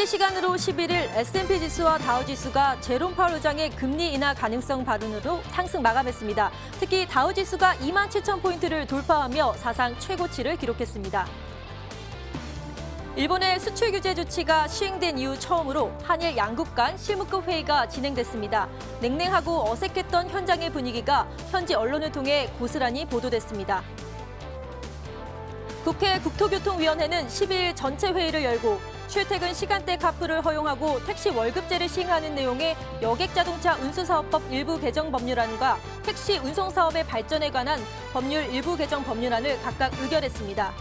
현지 시간으로 11일 S&P 지수와 다우지수가 제롬 파월 의장의 금리 인하 가능성 발언으로 상승 마감했습니다. 특히 다우지수가 27,000포인트를 돌파하며 사상 최고치를 기록했습니다. 일본의 수출 규제 조치가 시행된 이후 처음으로 한일 양국 간 실무급 회의가 진행됐습니다. 냉랭하고 어색했던 현장의 분위기가 현지 언론을 통해 고스란히 보도됐습니다. 국회 국토교통위원회는 12일 전체 회의를 열고 출퇴근 시간대 카풀을 허용하고 택시 월급제를 시행하는 내용의 여객자동차 운수사업법 일부 개정 법률안과 택시 운송사업의 발전에 관한 법률 일부 개정 법률안을 각각 의결했습니다.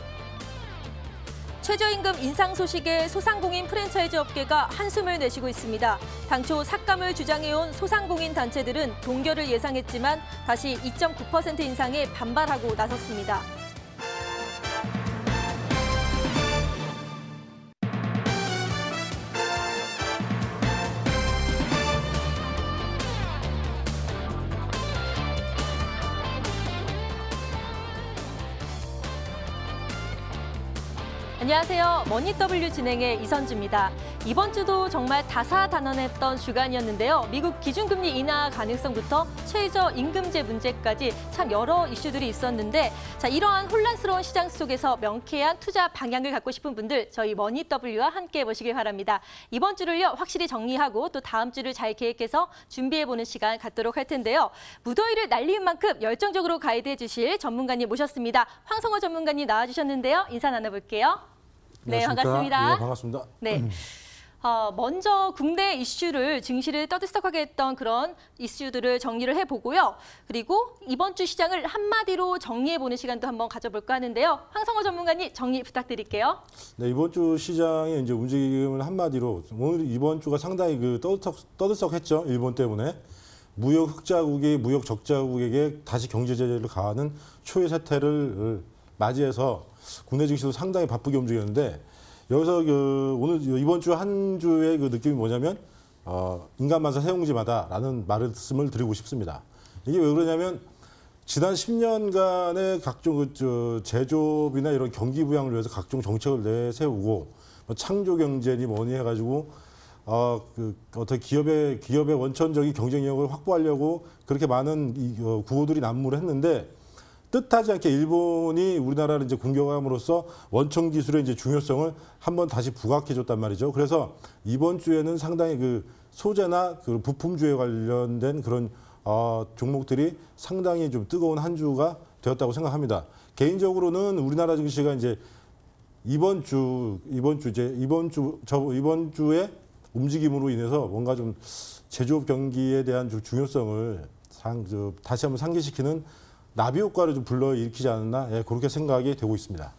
최저임금 인상 소식에 소상공인 프랜차이즈 업계가 한숨을 내쉬고 있습니다. 당초 삭감을 주장해온 소상공인 단체들은 동결을 예상했지만 다시 2.9% 인상에 반발하고 나섰습니다. 안녕하세요. 머니W 진행의 이선주입니다. 이번 주도 정말 다사다난했던 주간이었는데요. 미국 기준금리 인하 가능성부터 최저임금제 문제까지 참 여러 이슈들이 있었는데 이러한 혼란스러운 시장 속에서 명쾌한 투자 방향을 갖고 싶은 분들 저희 머니W와 함께 보시길 바랍니다. 이번 주를요 확실히 정리하고 또 다음 주를 잘 계획해서 준비해보는 시간 갖도록 할 텐데요. 무더위를 날리는 만큼 열정적으로 가이드해 주실 전문가님 모셨습니다. 황성호 전문가님 나와주셨는데요. 인사 나눠볼게요. 네, 반갑습니다. 네, 반갑습니다. 네. 먼저 국내 이슈를 증시를 떠들썩하게 했던 그런 이슈들을 정리를 해보고요. 그리고 이번 주 시장을 한마디로 정리해보는 시간도 한번 가져볼까 하는데요. 황성호 전문가님 정리 부탁드릴게요. 네, 이번 주 시장의 이제 움직임을 한마디로 오늘 이번 주가 상당히 떠들썩했죠. 일본 때문에 무역 흑자국이 무역 적자국에게 다시 경제 제재를 가하는 초유의 사태를 맞이해서 국내 증시도 상당히 바쁘게 움직였는데 여기서 오늘 이번 주 한 주의 느낌이 뭐냐면 인간만사 세웅지마다라는 말씀을 드리고 싶습니다. 이게 왜 그러냐면 지난 10년간의 각종 제조업이나 이런 경기 부양을 위해서 각종 정책을 내세우고 창조 경제니 뭐니 해가지고 어떤 기업의 원천적인 경쟁력을 확보하려고 그렇게 많은 구호들이 난무를 했는데. 뜻하지 않게 일본이 우리나라를 이제 공격함으로써 원천 기술의 이제 중요성을 한번 다시 부각해줬단 말이죠. 그래서 이번 주에는 상당히 소재나 부품주에 관련된 그런 종목들이 상당히 좀 뜨거운 한 주가 되었다고 생각합니다. 개인적으로는 우리나라 증시가 이제 이번 주의 움직임으로 인해서 뭔가 좀 제조업 경기에 대한 중요성을 다시 한번 상기시키는 나비 효과를 좀 불러일으키지 않았나 그렇게 생각이 되고 있습니다.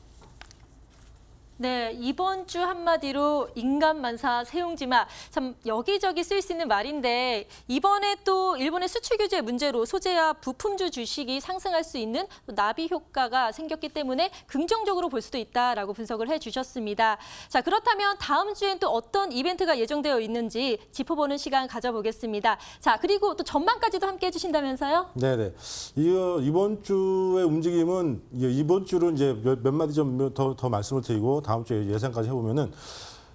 네, 이번 주 한마디로 인간만사 세웅지마 참 여기저기 쓸 수 있는 말인데 이번에 또 일본의 수출 규제 문제로 소재와 부품주 주식이 상승할 수 있는 나비 효과가 생겼기 때문에 긍정적으로 볼 수도 있다라고 분석을 해주셨습니다. 자, 그렇다면 다음 주엔 또 어떤 이벤트가 예정되어 있는지 짚어보는 시간 가져보겠습니다. 자, 그리고 또 전망까지도 함께 해주신다면서요? 네네. 이번 주의 움직임은 이번 주로 이제 몇 마디 좀 더 말씀을 드리고 다음 주에 예상까지 해보면은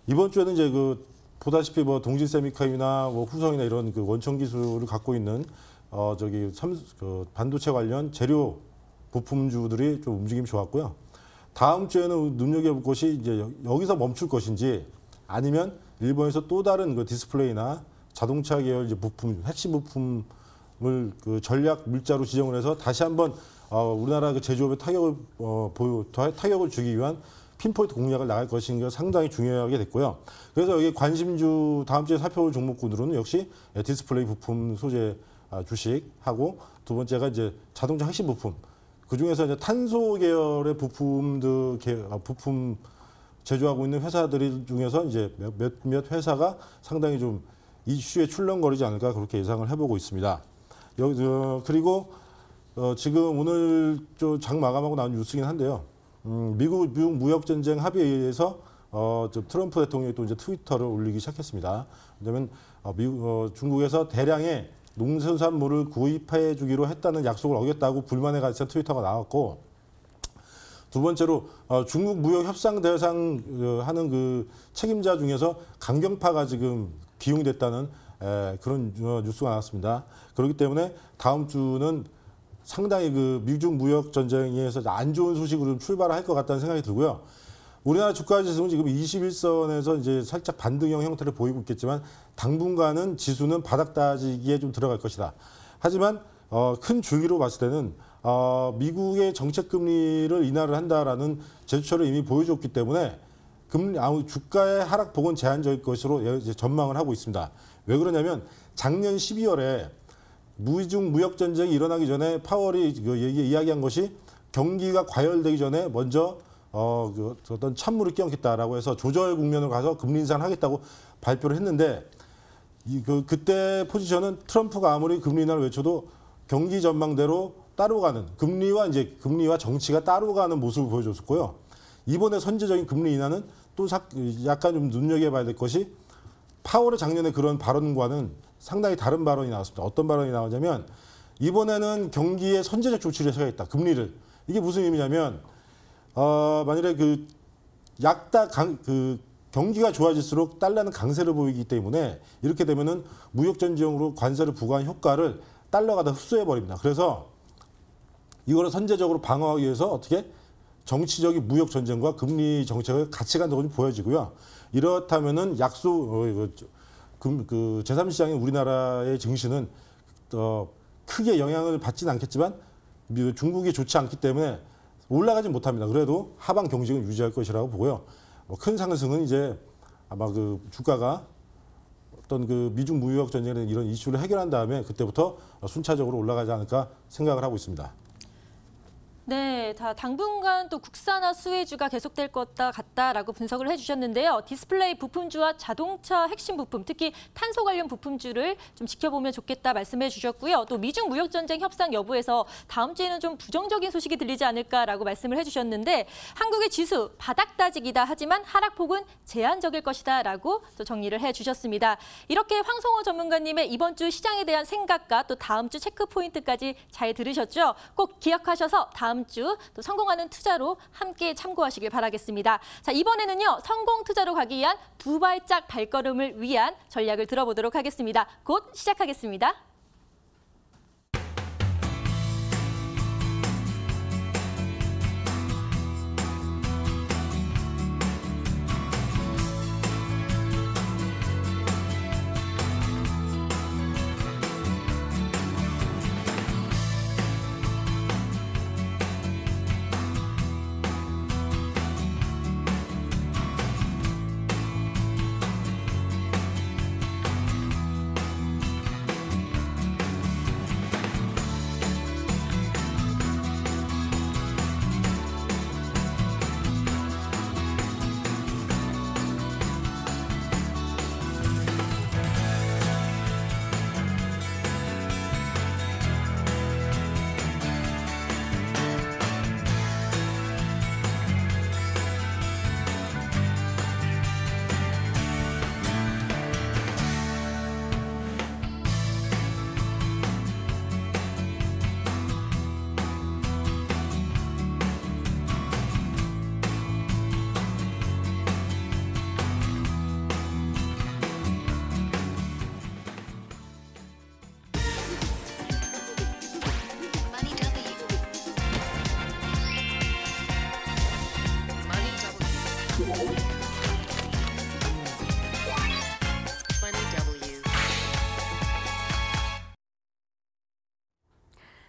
이번 주에는 이제 보다시피 동진 세미카이나 후성이나 이런 원천 기술을 갖고 있는 반도체 관련 재료 부품주들이 좀 움직임이 좋았고요. 다음 주에는 눈여겨볼 것이 이제 여기서 멈출 것인지 아니면 일본에서 또 다른 디스플레이나 자동차 계열 이제 핵심 부품을 전략 물자로 지정을 해서 다시 한번 우리나라 제조업에 타격을 주기 위한 핀포인트 공략을 나갈 것인가 상당히 중요하게 됐고요. 그래서 여기 관심주 다음 주에 살펴볼 종목군으로는 역시 디스플레이 부품 소재 주식하고 두 번째가 이제 자동차 핵심 부품. 그 중에서 이제 탄소 계열의 부품 제조하고 있는 회사들 중에서 이제 몇몇 회사가 상당히 좀 이슈에 출렁거리지 않을까 그렇게 예상을 해보고 있습니다. 그리고 지금 오늘 장 마감하고 나온 뉴스긴 한데요. 미국 무역 전쟁 합의에 의해서 트럼프 대통령이 또 이제 트위터를 올리기 시작했습니다. 왜냐하면 중국에서 대량의 농수산물을 구입해 주기로 했다는 약속을 어겼다고 불만에 가득 찬 트위터가 나왔고 두 번째로 중국 무역 협상 대상 하는 그 책임자 중에서 강경파가 지금 기용됐다는 그런 뉴스가 나왔습니다. 그렇기 때문에 다음 주는 상당히 그 미중 무역 전쟁에서 안 좋은 소식으로 출발할 것 같다는 생각이 들고요. 우리나라 주가 지수는 지금 21선에서 이제 살짝 반등형 형태를 보이고 있겠지만 당분간은 지수는 바닥 다지기에 좀 들어갈 것이다. 하지만 큰 줄기로 봤을 때는 미국의 정책 금리를 인하를 한다라는 제스처를 이미 보여줬기 때문에 주가의 하락폭은 제한적일 것으로 이제 전망을 하고 있습니다. 왜 그러냐면 작년 12월에 미중 무역 전쟁이 일어나기 전에 파월이 이야기한 것이 경기가 과열되기 전에 먼저 어떤 찬물을 끼얹겠다라고 해서 조절 국면으로 가서 금리 인상을 하겠다고 발표를 했는데 그때 포지션은 트럼프가 아무리 금리 인하를 외쳐도 경기 전망대로 따라가는 금리와 정치가 따라가는 모습을 보여줬었고요. 이번에 선제적인 금리 인하는 또 약간 좀 눈여겨봐야 될 것이 파월의 작년에 그런 발언과는 상당히 다른 발언이 나왔습니다. 어떤 발언이 나오냐면 이번에는 경기에 선제적 조치를 해야겠다. 금리를. 이게 무슨 의미냐면 만일에 경기가 좋아질수록 달러는 강세를 보이기 때문에 이렇게 되면은 무역 전쟁으로 관세를 부과한 효과를 달러가 다 흡수해 버립니다. 그래서 이거를 선제적으로 방어하기 위해서 어떻게 정치적인 무역 전쟁과 금리 정책을 같이 간다고 좀 보여지고요. 이렇다면은 제3시장인 우리나라의 증시는 크게 영향을 받지는 않겠지만 중국이 좋지 않기 때문에 올라가지 못합니다. 그래도 하방 경직은 유지할 것이라고 보고요. 큰 상승은 이제 아마 주가가 어떤 미중 무역 전쟁의 이런 이슈를 해결한 다음에 그때부터 순차적으로 올라가지 않을까 생각을 하고 있습니다. 네, 당분간 또 국산화 수혜주가 계속될 것 같다라고 분석을 해주셨는데요. 디스플레이 부품주와 자동차 핵심 부품, 특히 탄소 관련 부품주를 좀 지켜보면 좋겠다 말씀해 주셨고요. 또 미중 무역 전쟁 협상 여부에서 다음 주에는 좀 부정적인 소식이 들리지 않을까라고 말씀을 해주셨는데 한국의 지수 바닥 다지기다 하지만 하락폭은 제한적일 것이다라고 또 정리를 해주셨습니다. 이렇게 황성호 전문가님의 이번 주 시장에 대한 생각과 또 다음 주 체크 포인트까지 잘 들으셨죠? 꼭 기억하셔서 다음 주 또 성공하는 투자로 함께 참고하시길 바라겠습니다. 자, 이번에는요. 성공 투자로 가기 위한 두 발짝 발걸음을 위한 전략을 들어보도록 하겠습니다. 곧 시작하겠습니다.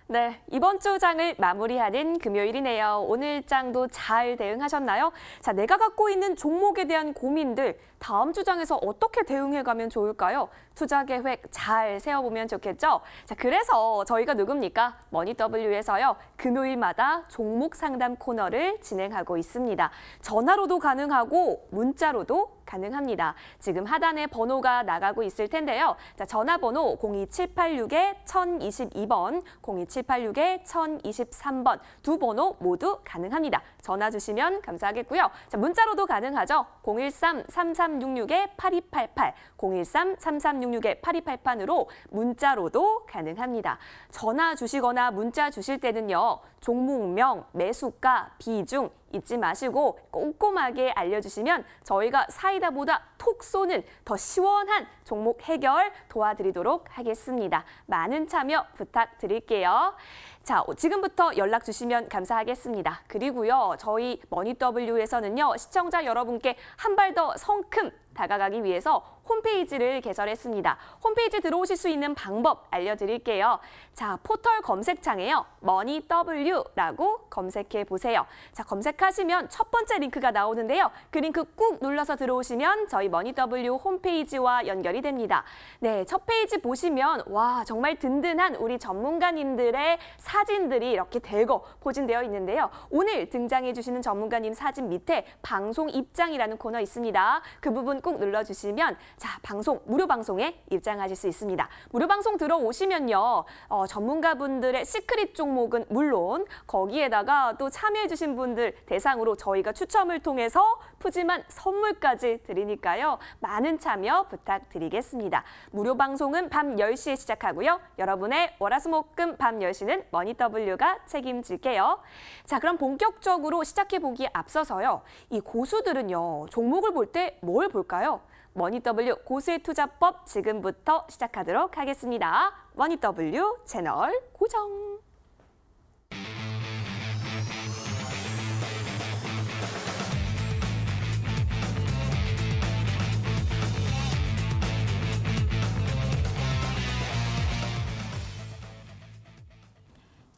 네, 이번 주 장을 마무리하는 금요일이네요. 오늘 장도 잘 대응하셨나요? 자, 내가 갖고 있는 종목에 대한 고민들 다음 주 장에서 어떻게 대응해가면 좋을까요? 투자 계획 잘 세워보면 좋겠죠? 자, 그래서 저희가 누굽니까? 머니W에서요. 금요일마다 종목 상담 코너를 진행하고 있습니다. 전화로도 가능하고 문자로도 가능합니다. 지금 하단에 번호가 나가고 있을 텐데요. 자, 전화번호 02786-1022번, 02786-1023번 두 번호 모두 가능합니다. 전화 주시면 감사하겠고요. 자, 문자로도 가능하죠. 013-3366-8288, 013-3366-8288으로 문자로도 가능합니다. 전화 주시거나 문자 주실 때는요. 종목명, 매수가, 비중 잊지 마시고 꼼꼼하게 알려주시면 저희가 사이다보다 톡 쏘는 더 시원한 종목 해결 도와드리도록 하겠습니다. 많은 참여 부탁드릴게요. 자, 지금부터 연락 주시면 감사하겠습니다. 그리고요, 저희 머니W에서는요, 시청자 여러분께 한 발 더 성큼 다가가기 위해서 홈페이지를 개설했습니다. 홈페이지 들어오실 수 있는 방법 알려드릴게요. 자, 포털 검색창에요. 머니W라고 검색해 보세요. 자, 검색하시면 첫 번째 링크가 나오는데요. 그 링크 꾹 눌러서 들어오시면 저희 머니W 홈페이지와 연결이 됩니다. 네, 첫 페이지 보시면 와, 정말 든든한 우리 전문가님들의 사진들이 이렇게 대거 포진되어 있는데요. 오늘 등장해 주시는 전문가님 사진 밑에 방송 입장이라는 코너 있습니다. 그 부분 꾹 눌러주시면 자, 무료 방송에 입장하실 수 있습니다. 무료 방송 들어오시면요. 전문가분들의 시크릿 종목은 물론 거기에다가 또 참여해주신 분들 대상으로 저희가 추첨을 통해서 푸짐한 선물까지 드리니까요. 많은 참여 부탁드리겠습니다. 무료 방송은 밤 10시에 시작하고요. 여러분의 월화수목금 밤 10시는 머니W가 책임질게요. 자, 그럼 본격적으로 시작해보기에 앞서서요. 이 고수들은요. 종목을 볼 때 뭘 볼까요? 머니W 고수의 투자법 지금부터 시작하도록 하겠습니다. 머니W 채널 고정.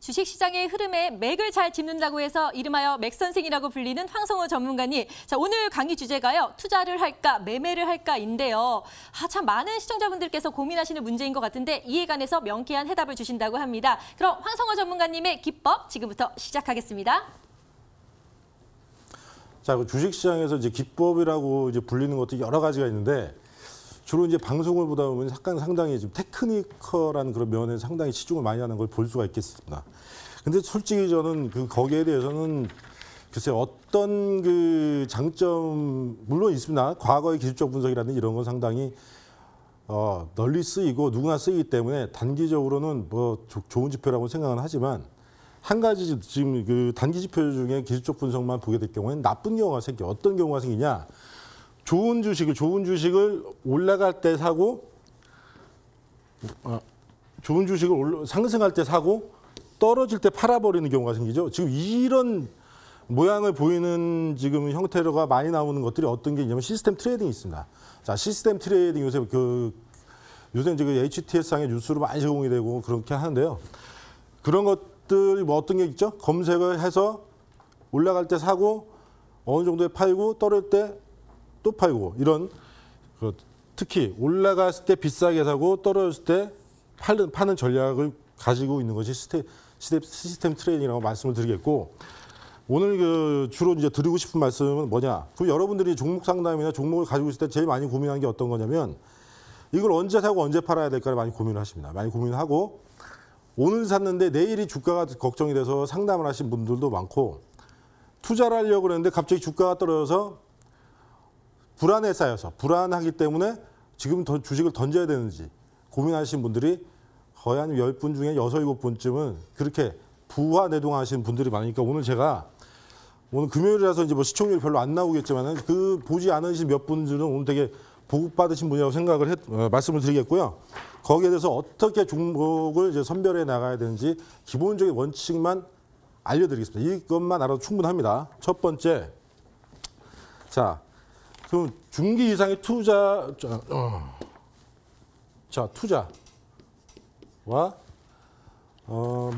주식시장의 흐름에 맥을 잘 짚는다고 해서 이름하여 맥선생이라고 불리는 황성호 전문가님. 자, 오늘 강의 주제가요. 투자를 할까 매매를 할까인데요. 참 많은 시청자분들께서 고민하시는 문제인 것 같은데 이에 관해서 명쾌한 해답을 주신다고 합니다. 그럼 황성호 전문가님의 기법 지금부터 시작하겠습니다. 자, 그 주식시장에서 이제 기법이라고 이제 불리는 것도 여러 가지가 있는데 주로 이제 방송을 보다 보면 상당히 좀 테크니컬한 그런 면에 상당히 치중을 많이 하는 걸 볼 수가 있겠습니다. 근데 솔직히 저는 거기에 대해서는 글쎄 어떤 그 장점 물론 있습니다. 과거의 기술적 분석이라든지 이런 건 상당히 널리 쓰이고 누구나 쓰이기 때문에 단기적으로는 뭐 좋은 지표라고 생각은 하지만 한 가지 지금 그 단기 지표 중에 기술적 분석만 보게 될 경우에는 나쁜 경우가 생겨. 어떤 경우가 생기냐? 좋은 주식을 올라갈 때 사고, 좋은 주식을 상승할 때 사고, 떨어질 때 팔아버리는 경우가 생기죠. 지금 이런 모양을 보이는 지금 형태가 많이 나오는 것들이 어떤 게 있냐면 시스템 트레이딩이 있습니다. 자, 시스템 트레이딩 요새 요새 이제 HTS상의 뉴스로 많이 제공이 되고 그렇게 하는데요. 그런 것들이 뭐 어떤 게 있죠? 검색을 해서 올라갈 때 사고, 어느 정도에 팔고, 떨어질 때 또 팔고 이런 특히 올라갔을 때 비싸게 사고 떨어졌을 때 파는 전략을 가지고 있는 것이 시스템 트레이딩이라고 말씀을 드리겠고 오늘 주로 이제 드리고 싶은 말씀은 뭐냐? 그럼 여러분들이 종목 상담이나 종목을 가지고 있을 때 제일 많이 고민하는 게 어떤 거냐면 이걸 언제 사고 언제 팔아야 될까를 많이 고민을 하십니다. 많이 고민하고 오늘 샀는데 내일이 주가가 걱정이 돼서 상담을 하신 분들도 많고 투자를 하려고 그랬는데 갑자기 주가가 떨어져서 불안에 쌓여서 불안하기 때문에 지금 더 주식을 던져야 되는지 고민하시는 분들이 거의 한 10분 중에 6, 7분쯤은 그렇게 부화내동하시는 분들이 많으니까 오늘 제가 오늘 금요일이라서 이제 뭐 시청률이 별로 안 나오겠지만은 보지 않으신 몇 분들은 오늘 되게 보급받으신 분이라고 생각을 말씀을 드리겠고요. 거기에 대해서 어떻게 종목을 이제 선별해 나가야 되는지 기본적인 원칙만 알려드리겠습니다. 이것만 알아도 충분합니다. 첫 번째, 자. 그럼 중기 이상의 투자와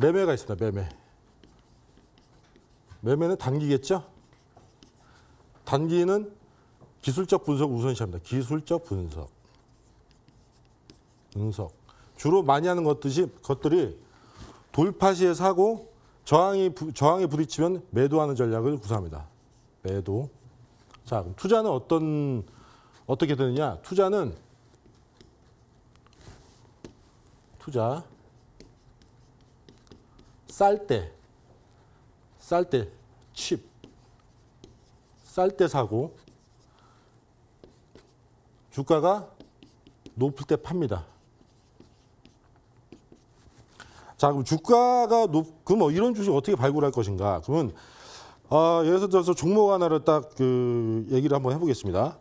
매매가 있습니다. 매매는 단기겠죠? 단기는 기술적 분석 우선시합니다. 기술적 분석. 주로 많이 하는 것들이 돌파 시에 사고 저항에 부딪히면 매도하는 전략을 구사합니다. 매도. 자, 그럼 투자는 어떻게 되느냐? 투자 쌀 때 칩, 쌀 때 사고 주가가 높을 때 팝니다. 자, 그럼 주가가 그럼 이런 주식 어떻게 발굴할 것인가? 그러면 예를 들어서 종목 하나를 딱 그 얘기를 한번 해보겠습니다.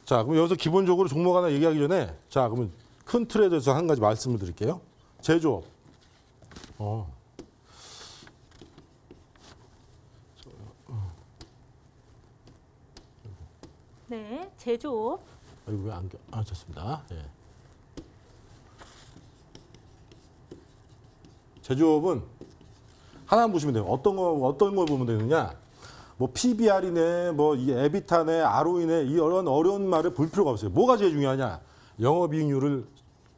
자, 그럼 여기서 기본적으로 종목 하나 얘기하기 전에 자, 그러면 큰 틀에 대해서 한 가지 말씀을 드릴게요. 제조업. 네, 제조업. 이거 왜 안 좋습니다. 예. 제조업은 하나만 보시면 돼요. 어떤 걸 보면 되느냐? 뭐 PBR이네, 뭐 이 에비타네, ROE네 이런 어려운 말을 볼 필요가 없어요. 뭐가 제일 중요하냐? 영업이익률을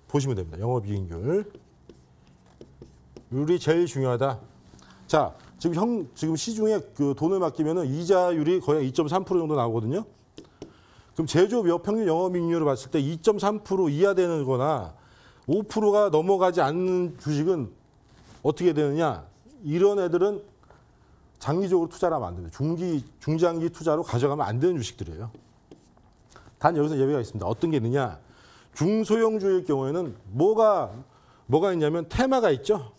보시면 됩니다. 영업이익률. 율이 제일 중요하다. 자, 지금 시중에 그 돈을 맡기면은 이자율이 거의 2.3% 정도 나오거든요. 그럼 제조업 평균 영업이익률을 봤을 때 2.3% 이하 되는 거나 5%가 넘어가지 않는 주식은 어떻게 되느냐? 이런 애들은 장기적으로 투자를 하면 안 됩니다. 중장기 투자로 가져가면 안 되는 주식들이에요. 단 여기서 예외가 있습니다. 어떤 게 있느냐? 중소형주일 경우에는 뭐가 있냐면 테마가 있죠.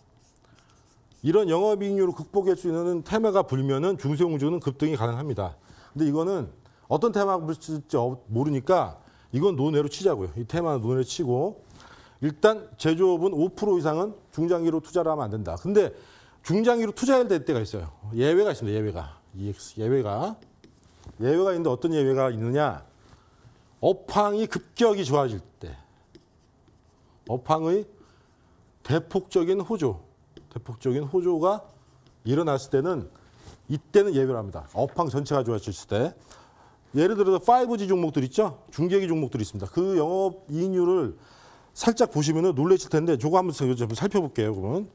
이런 영업이익률을 극복할 수 있는 테마가 불면은 중소형주는 급등이 가능합니다. 근데 이거는 어떤 테마가 불지 모르니까 이건 논외로 치자고요. 이 테마는 논외로 치고 일단 제조업은 5% 이상은 중장기로 투자를 하면 안 된다. 근데 중장기로 투자해야 될 때가 있어요. 예외가 있습니다. 예외가 있는데 어떤 예외가 있느냐? 업황이 급격히 좋아질 때, 업황의 대폭적인 호조가 일어났을 때는 이때는 예외를 합니다. 업황 전체가 좋아졌을 때. 예를 들어서 5G 종목들 있죠? 중계기 종목들이 있습니다. 그 영업이익률을 살짝 보시면 놀라실 텐데 저거 한번 살펴볼게요. 그러면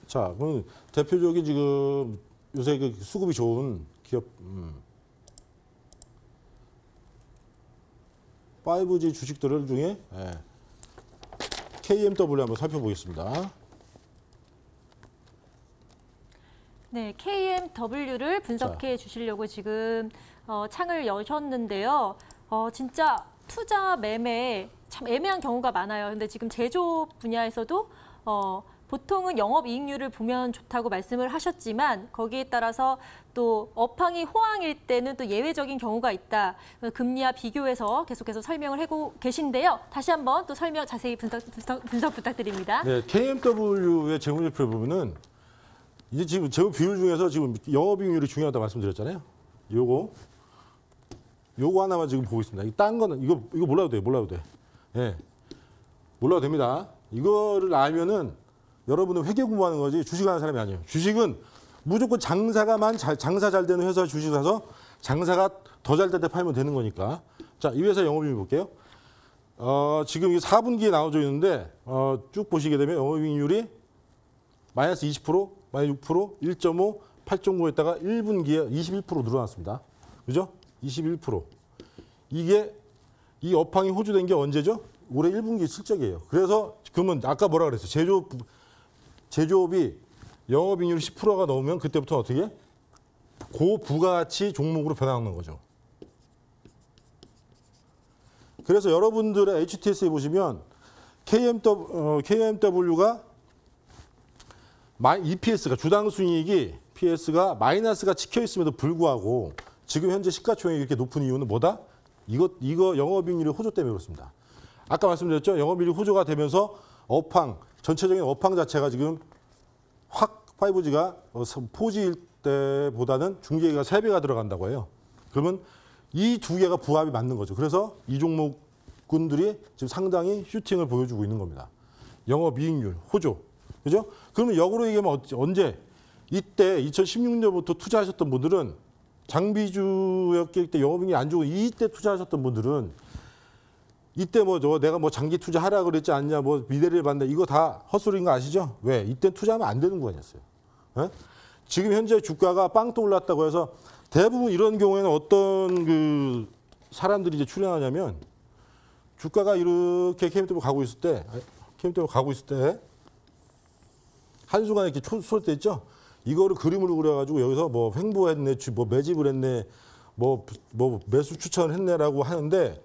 자, 그럼 대표적인 지금 요새 그 수급이 좋은 기업 5G 주식들 중에 KMW 한번 살펴보겠습니다. 네, KMW를 분석해 주시려고 지금 창을 여셨는데요. 진짜 투자 매매 참 애매한 경우가 많아요. 근데 지금 제조업 분야에서도 보통은 영업이익률을 보면 좋다고 말씀을 하셨지만 거기에 따라서 또 업황이 호황일 때는 또 예외적인 경우가 있다. 금리와 비교해서 계속해서 설명을 하고 계신데요. 다시 한번 또 설명 자세히 분석 부탁드립니다. 네, KMW의 재무제표 보면은 이제 지금 재무 비율 중에서 지금 영업이익률이 중요하다 말씀드렸잖아요. 요거 하나만 지금 보고 있습니다. 딴 거는 이거 몰라도 돼. 예. 몰라도 됩니다. 이거를 알면은 여러분은 회계 공부하는 거지 주식하는 사람이 아니에요. 주식은 무조건 장사 잘 되는 회사 주식 사서 장사가 더 잘 될 때 팔면 되는 거니까. 자, 이 회사 영업이익률 볼게요. 지금 이 4분기에 나와져 있는데 쭉 보시게 되면 영업이익률이 마이너스 20%, 마이너스 6%, 1.5, 8.9였다가 1분기에 21% 늘어났습니다. 그죠? 21%. 이게 이 업황이 호주된 게 언제죠? 올해 1분기 실적이에요. 그래서 그러면 아까 뭐라 그랬어요? 제조업이 영업이익률 10%가 넘으면 그때부터 어떻게? 고부가가치 종목으로 변하는 거죠. 그래서 여러분들의 HTS에 보시면 KMW가 EPS가 주당 순이익이 PS가 마이너스가 찍혀 있음에도 불구하고 지금 현재 시가총액이 이렇게 높은 이유는 뭐다? 이거 영업이익률이 호조 때문에 그렇습니다. 아까 말씀드렸죠? 영업이익률이 호조가 되면서 전체적인 업황 자체가 지금 확 5G가 4G일 때보다는 중계기가 3배가 들어간다고 해요. 그러면 이 두 개가 부합이 맞는 거죠. 그래서 이 종목군들이 지금 상당히 슈팅을 보여주고 있는 겁니다. 영업이익률, 호조. 그죠? 그러면 역으로 얘기하면 언제? 이때 2016년부터 투자하셨던 분들은 장비주였기 때 영업이익이 안 좋고 이때 투자하셨던 분들은 이때 내가 장기 투자하라 그랬지 않냐, 미래를 봤는데 이거 다 헛소리인 거 아시죠? 왜? 이때 투자하면 안 되는 거 아니었어요. 예? 지금 현재 주가가 빵 떠올랐다고 해서 대부분 이런 경우에는 어떤 그 사람들이 이제 출연하냐면 주가가 이렇게 KMW 가고 있을 때 한순간에 이렇게 쏠 때 있죠? 이거를 그림으로 그려가지고 여기서 뭐 횡보했네, 뭐 매집을 했네, 뭐 매수 추천을 했네라고 하는데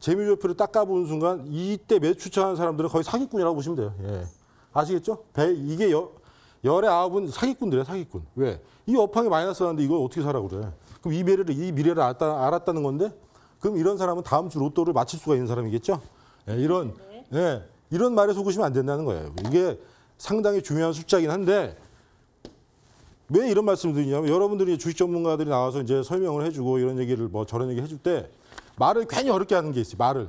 재미조표를 딱 까보는 순간 이때 매수 추천하는 사람들은 거의 사기꾼이라고 보시면 돼요. 예. 아시겠죠? 이게 열의 9은 사기꾼들이에요, 사기꾼. 왜? 이 업황이 마이너스 하는데 이걸 어떻게 사라고 그래? 그럼 이 미래를 알았다는 건데 그럼 이런 사람은 다음 주 로또를 맞힐 수가 있는 사람이겠죠? 예, 이런 말에 속으시면 안 된다는 거예요. 이게 상당히 중요한 숫자긴 한데 왜 이런 말씀을 드리냐면 여러분들이 주식 전문가들이 나와서 이제 설명을 해주고 이런 얘기를 뭐 저런 얘기 해줄 때 말을 괜히 어렵게 하는 게 있어요. 말을.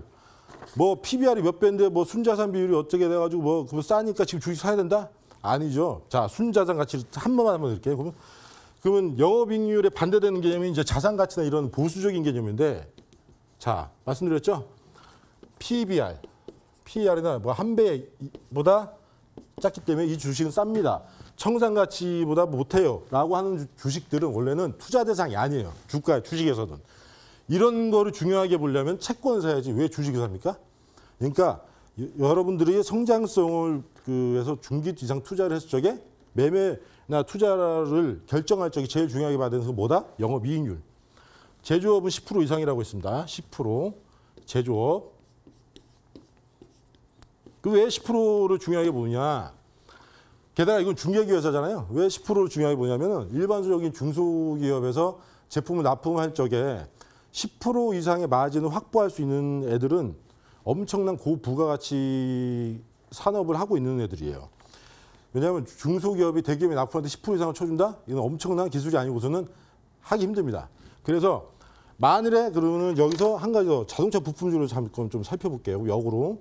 뭐 PBR이 몇 배인데 뭐 순자산 비율이 어떻게 돼가지고 뭐 그거 싸니까 지금 주식 사야 된다? 아니죠. 자, 순자산 가치를 한 번만 한번 드릴게요. 그러면 영업이익률에 반대되는 개념이 이제 자산 가치나 이런 보수적인 개념인데 자, 말씀드렸죠? PER이나 뭐 한 배보다 작기 때문에 이 주식은 쌉니다. 청산 가치보다 못해요. 라고 하는 주식들은 원래는 투자 대상이 아니에요. 주식에서는. 이런 거를 중요하게 보려면 채권을 사야지 왜 주식을 삽니까? 그러니까 여러분들이 성장성을 해서 중기 이상 투자를 했을 적에 매매나 투자를 결정할 적에 제일 중요하게 봐야 되는 건 뭐다? 영업이익률. 제조업은 10% 이상이라고 했습니다. 10%. 제조업. 그 왜 10%를 중요하게 보느냐? 게다가 이건 중개기업회사잖아요. 왜 10%를 중요하게 보냐면은 일반적인 중소기업에서 제품을 납품할 적에 10% 이상의 마진을 확보할 수 있는 애들은 엄청난 고부가가치 산업을 하고 있는 애들이에요. 왜냐하면 중소기업이 대기업에 납품한테 10% 이상을 쳐준다? 이건 엄청난 기술이 아니고서는 하기 힘듭니다. 그래서 만일에 그러면 여기서 한 가지 더 자동차 부품주를 잠깐 좀 살펴볼게요. 역으로.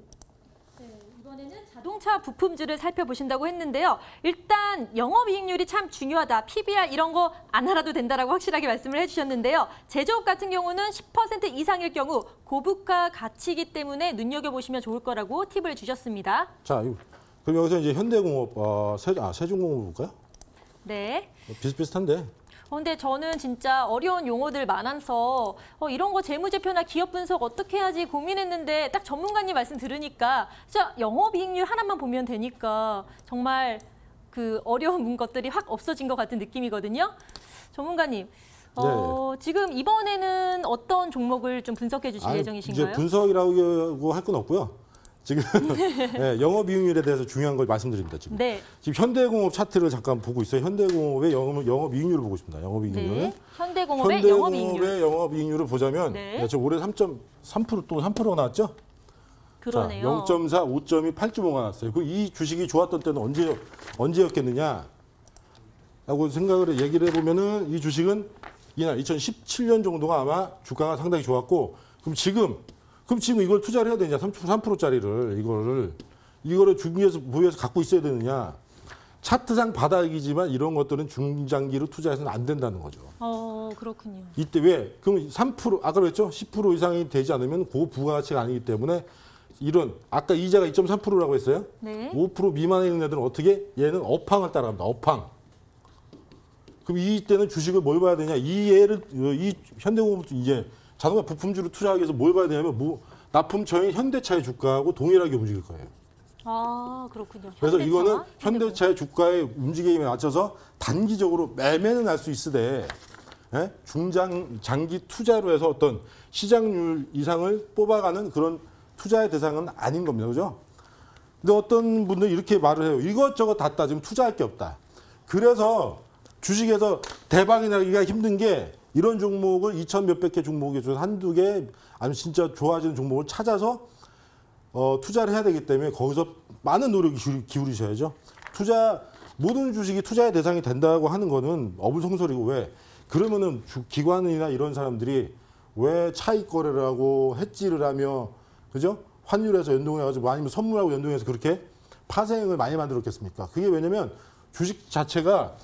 자동차 부품주를 살펴보신다고 했는데요. 일단 영업이익률이 참 중요하다. PBR 이런 거 안 알아도 된다라고 확실하게 말씀을 해주셨는데요. 제조업 같은 경우는 10% 이상일 경우 고부가 가치이기 때문에 눈여겨보시면 좋을 거라고 팁을 주셨습니다. 자, 그럼 여기서 이제 현대공업, 세종공업 볼까요? 네. 비슷비슷한데. 근데 저는 진짜 어려운 용어들 많아서 이런 거 재무제표나 기업 분석 어떻게 해야지 고민했는데 딱 전문가님 말씀 들으니까 진짜 영업이익률 하나만 보면 되니까 정말 그 어려운 것들이 확 없어진 것 같은 느낌이거든요. 전문가님, 지금 이번에는 어떤 종목을 좀 분석해 주실 예정이신가요? 이제 분석이라고 할 건 없고요. 지금 네, 영업이익률에 대해서 중요한 걸 말씀드립니다. 지금. 네. 지금 현대공업 차트를 잠깐 보고 있어요. 현대공업의 영업이익률을 보고 있습니다. 영업이익률. 네. 현대공업의 영업이익률. 영업이익률을 보자면 지금 올해 3.3% 또 3%가 나왔죠? 그러네요. 자, 0.4, 5.2, 8.5가 나왔어요. 이 주식이 좋았던 때는 언제였겠느냐? 라고 얘기를 해보면은 이 주식은 이날 2017년 정도가 아마 주가가 상당히 좋았고 그럼 지금 이걸 투자를 해야 되냐? 3%짜리를 이거를 중기에서 보유해서 갖고 있어야 되느냐? 차트상 바닥이지만 이런 것들은 중장기로 투자해서는 안 된다는 거죠. 그렇군요. 이때 왜? 그럼 3% 아까 그랬죠? 10% 이상이 되지 않으면 고부가가치가 아니기 때문에 이런 아까 이자가 2.3%라고 했어요. 네. 5% 미만에 있는 애들은 어떻게? 얘는 업황을 따라갑니다. 업황. 그럼 이때는 주식을 뭘 봐야 되냐? 이 현대공업도 이제 자동차 부품주로 투자하기 위해서 뭘 봐야 되냐면 납품처인 현대차의 주가하고 동일하게 움직일 거예요. 그렇군요. 그래서 이거는 현대차의 주가의 움직임에 맞춰서 단기적으로 매매는 할 수 있으되 장기 투자로 해서 어떤 시장률 이상을 뽑아가는 그런 투자의 대상은 아닌 겁니다. 그죠? 근데 어떤 분들이 이렇게 말을 해요. 이것저것 다 따지면 투자할 게 없다. 그래서 주식에서 대박이 나기가 힘든 게 이런 종목을 2,000 몇백 개 종목에 중에서 한두 개 아니면 진짜 좋아지는 종목을 찾아서 투자를 해야 되기 때문에 거기서 많은 노력을 기울이셔야죠. 모든 주식이 투자의 대상이 된다고 하는 거는 어불성설이고 왜? 그러면은 기관이나 이런 사람들이 왜 차익 거래를 하고 해지를 하며 그죠? 환율에서 연동해가지고 아니면 선물하고 연동해서 그렇게 파생을 많이 만들었겠습니까? 그게 왜냐면 주식 자체가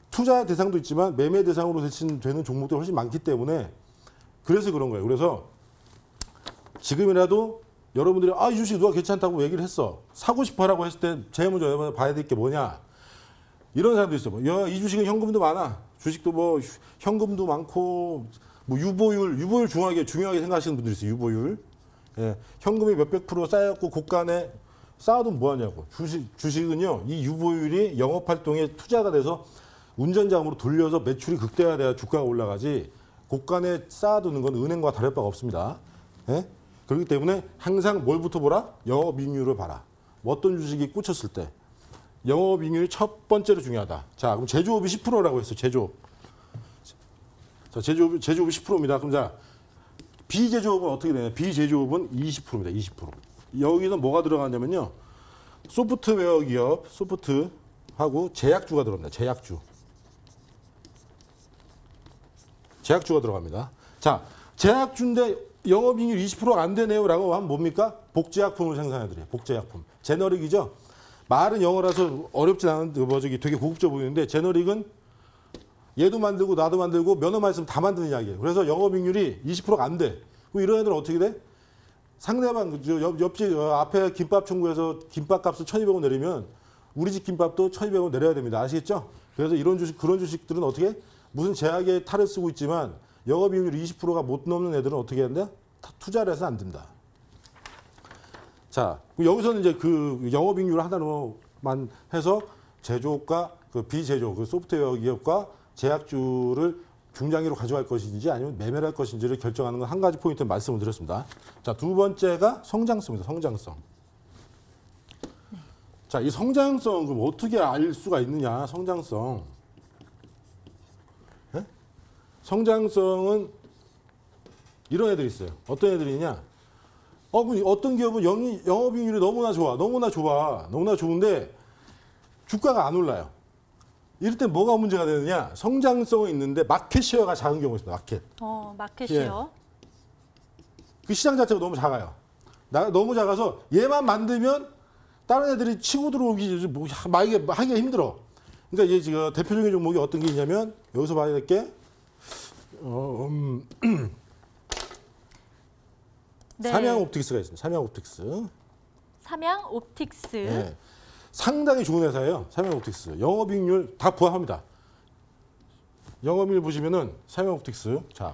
투자 대상도 있지만 매매 대상으로 대신되는 종목들이 훨씬 많기 때문에 그래서 그런 거예요. 그래서 지금이라도 여러분들이 이 주식 누가 괜찮다고 얘기를 했어. 사고 싶어라고 했을 때 제일 먼저 봐야 될 게 뭐냐. 이런 사람도 있어요. 이 주식은 현금도 많아. 주식도 뭐 현금도 많고 뭐 유보율 중요하게 생각하시는 분들이 있어요. 유보율. 예, 현금이 몇백 프로 쌓였고 고간에 쌓아두면 뭐하냐고. 주식은요. 이 유보율이 영업활동에 투자가 돼서 운전자금으로 돌려서 매출이 극대화돼야 주가가 올라가지 고간에 쌓아두는 건 은행과 다를 바가 없습니다. 예? 그렇기 때문에 항상 뭘부터 보라? 영업이익률을 봐라. 어떤 주식이 꽂혔을 때 영업이익률이 첫 번째로 중요하다. 자, 그럼 제조업이 10%라고 했어. 제조업. 자, 제조업이 10%입니다. 그럼 자, 비제조업은 어떻게 되냐? 비제조업은 20%입니다. 20%. 여기는 뭐가 들어가냐면요. 소프트웨어 기업, 소프트하고 제약주가 들어갑니다. 제약주. 제약주가 들어갑니다. 자, 제약주인데 영업이익률 20%가 안 되네요라고 하면 뭡니까? 복제약품을 생산해드려요. 복제약품. 제너릭이죠. 말은 영어라서 어렵진 않은데 되게 고급져 보이는데 제너릭은 얘도 만들고 나도 만들고 면허만 있으면 다 만드는 이야기예요. 그래서 영업이익률이 20%가 안 돼. 그럼 이런 애들은 어떻게 돼? 상대방 옆집 앞에 김밥 청구해서 김밥값을 1,200원 내리면 우리 집 김밥도 1,200원 내려야 됩니다. 아시겠죠? 그래서 이런 주식 그런 주식들은 어떻게 무슨 제약에 탈을 쓰고 있지만 영업이익률 20%가 못 넘는 애들은 어떻게 한다? 투자를 해서 안 된다. 자, 여기서는 이제 그 영업이익률 하나로만 해서 제조업과 그 비제조, 그 소프트웨어 기업과 제약주를 중장기로 가져갈 것인지 아니면 매매를 할 것인지를 결정하는 건 한 가지 포인트 말씀을 드렸습니다. 자, 두 번째가 성장성입니다. 성장성. 자, 이 성장성 그럼 어떻게 알 수가 있느냐? 성장성. 네? 성장성은 이런 애들이 있어요. 어떤 애들이냐? 어떤 기업은 영업이익률이 너무나 좋은데 주가가 안 올라요. 이럴 때 뭐가 문제가 되느냐? 성장성은 있는데 마켓 쉐어가 작은 경우가 있습니다. 마켓. 마켓 쉐어. 그 시장 자체가 너무 작아요. 너무 작아서 얘만 만들면 다른 애들이 치고 들어오기 하기가 힘들어. 그러니까 이제 지금 대표적인 종목이 어떤 게 있냐면 여기서 봐야 될 게 네. 삼양옵틱스가 있습니다. 삼양옵틱스. 네. 상당히 좋은 회사예요. 삼양옵틱스. 영업이익률 다 부합합니다. 영업이익률 보시면은 삼양옵틱스. 자,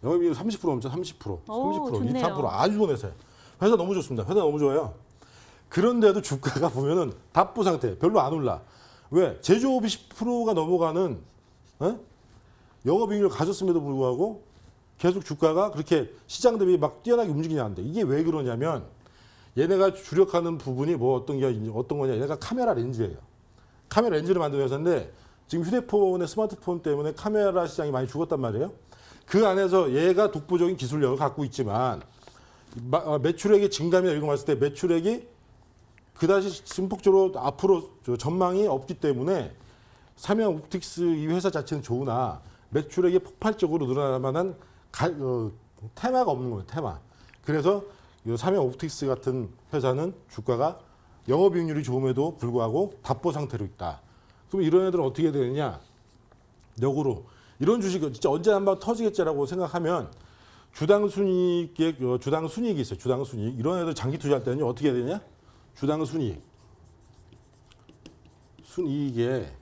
영업이익률 30% 넘죠. 30%. 30%. 좋네요. 23% 아주 좋은 회사예요. 회사 너무 좋습니다. 회사 너무 좋아요. 그런데도 주가가 보면은 답보 상태. 별로 안 올라. 왜? 제조업이 10%가 넘어가는 영업이익률 가졌음에도 불구하고 계속 주가가 그렇게 시장 대비 막 뛰어나게 움직이냐는데 이게 왜 그러냐면 얘네가 주력하는 부분이 어떤 거냐? 얘네가 카메라 렌즈예요. 카메라 렌즈를 만드는 회사인데 지금 휴대폰의 스마트폰 때문에 카메라 시장이 많이 죽었단 말이에요. 그 안에서 얘가 독보적인 기술력을 갖고 있지만 매출액의 증감이나 이런 거 봤을 때 매출액이 그다지 증폭적으로 앞으로 전망이 없기 때문에 삼양옵틱스 이 회사 자체는 좋으나 매출액이 폭발적으로 늘어날 만한 테마가 없는 거예요. 테마. 그래서 삼양옵틱스 같은 회사는 주가가 영업이익률이 좋음에도 불구하고 답보 상태로 있다. 그럼 이런 애들은 어떻게 되느냐? 역으로 이런 주식은 진짜 언제 한번 터지겠지라고 생각하면 주당 순이익이 있어요. 주당 순이익. 이런 애들 장기 투자할 때는 어떻게 해야 되냐? 주당 순이익. 순이익에